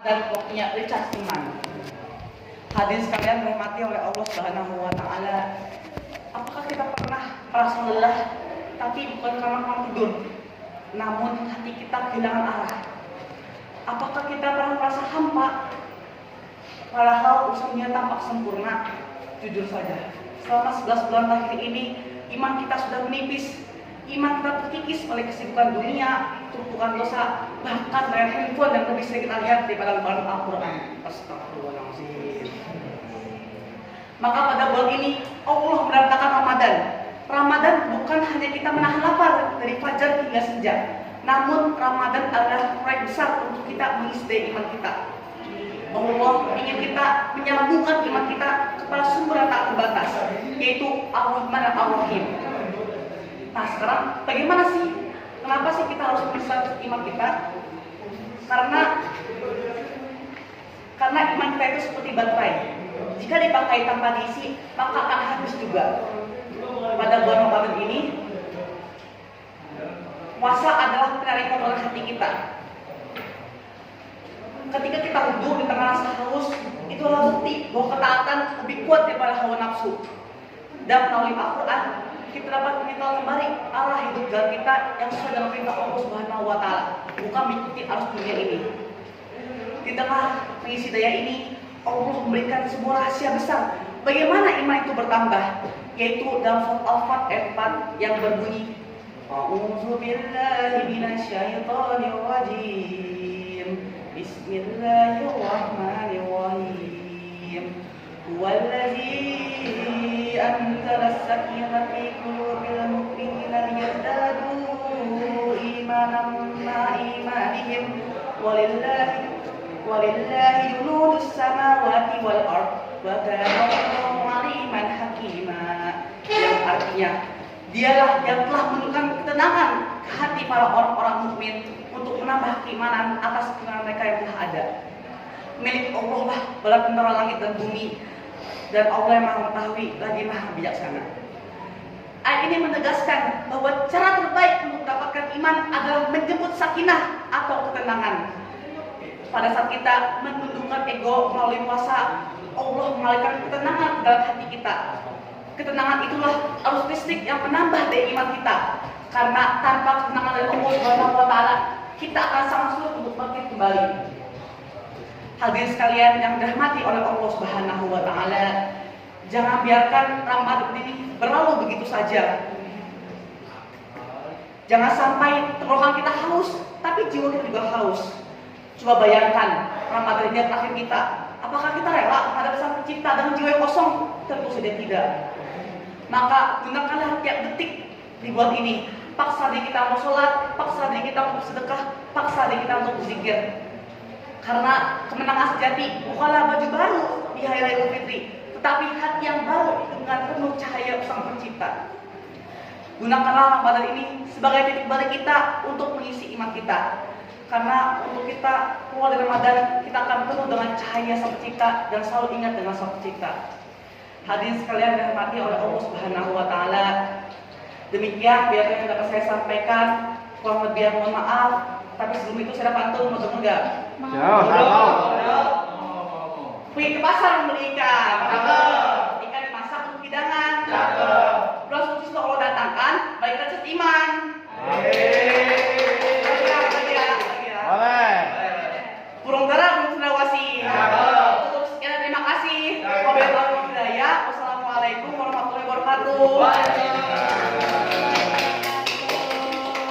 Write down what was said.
dan pokoknya Richard Iman. Hadirin sekalian dirahmati oleh Allah Subhanahu wa taala. Apakah kita pernah merasa lelah tapi bukan karena kurang tidur, namun hati kita kehilangan arah? Apakah kita pernah merasa hampa padahal usaha tampak sempurna? Jujur saja, selama 11 bulan terakhir ini iman kita sudah menipis. Iman kita terkikis oleh kesibukan dunia, tumpukan dosa, bahkan layar handphone yang lebih sering kita lihat daripada lembaran Al-Quran. Astagfirullahaladzim. Maka pada bulan ini Allah mendatangkan Ramadan. Ramadan bukan hanya kita menahan lapar dari fajar hingga senja, namun Ramadan adalah proyek besar untuk kita mengisi daya iman kita. Allah ingin kita menyambungkan iman kita kepada sumber yang tak terbatas, yaitu Ar-Rahman dan Ar-Rahim. Nah sekarang bagaimana sih? Kenapa sih kita harus meningkatkan iman kita? Karena iman kita itu seperti baterai. Jika dipakai tanpa diisi, maka akan habis juga. Pada bulan Ramadan ini, puasa adalah penarikan oleh hati kita. Ketika kita duduk di tengah rasa haus, itu adalah bukti bahwa ketaatan lebih kuat daripada hawa nafsu. Dan melalui Al-Quran, kita dapat mengenal kembali arah hidup jalan kita yang sesuai dengan perintah Allah Subhanahu wa taala, bukan mengikuti arus dunia ini. Di tengah mengisi daya ini, Allah memberikan sebuah rahasia besar bagaimana iman itu bertambah, yaitu dalam surat Al-Fat ayat 4 yang berbunyi A'udzu billahi minasyaitonir rajim. Bismillahirrahmanirrahim. Huwallazi anzala as-sakinata fi qulubil mu'minina liyazdadu imanan ma'a imanihim walillahi junudus samawati wal ard wa kana Allahu 'aliman hakima. Yang artinya, dialah yang telah menurunkan ketenangan ke hati para orang-orang mukmin untuk menambah keimanan atas keimanan mereka yang telah ada. Milik Allah lah bala tentara langit dan bumi, dan Allah yang Maha Mengetahui lagi Maha Bijaksana. Ayat ini menegaskan bahwa cara terbaik untuk mendapatkan iman adalah menjemput sakinah atau ketenangan. Pada saat kita menundukkan ego melalui puasa, Allah mengalirkan ketenangan ke dalam hati kita. Ketenangan itulah arus listrik yang menambah daya iman kita. Karena tanpa ketenangan dari Allah Subhanahu wa taala, kita akan sangat sulit untuk bangkit kembali. Hadirin sekalian yang dirahmati oleh Allah Subhanahu wa taala, jangan biarkan Ramadan ini berlalu begitu saja. Jangan sampai tenggorokan kita haus, tapi jiwa kita juga haus. Coba bayangkan Ramadan ini terakhir kita, apakah kita rela menghadap Sang Pencipta dengan jiwa yang kosong? Tentu saja tidak. Maka gunakanlah tiap detik di bulan ini. Paksa diri kita untuk sholat, paksa diri kita untuk sedekah, paksa diri kita untuk berzikir. Karena kemenangan sejati bukanlah baju baru di hari raya Idul Fitri, tetapi hati yang baru dengan penuh cahaya Sang Pencipta. Gunakanlah Ramadan ini sebagai titik balik kita untuk mengisi iman kita. Karena untuk kita keluar dari Ramadan, kita akan penuh dengan cahaya Sang Pencipta dan selalu ingat dengan Sang Pencipta. Hadirin sekalian yang dirahmati oleh Allah Subhanahu wa taala. Demikian biar yang dapat saya sampaikan, kurang lebih mohon maaf. Tapi sebelum itu saya pantun, mau dengar enggak? Pergi ke pasar membeli ikan. Ikan dimasak untuk hidangan. Bulan suci sudah Allah datangkan, baiklah cet iman. Burung dara, burung cendrawasih. Cukup sekian, terima kasih. Wassalamualaikum warahmatullahi wabarakatuh.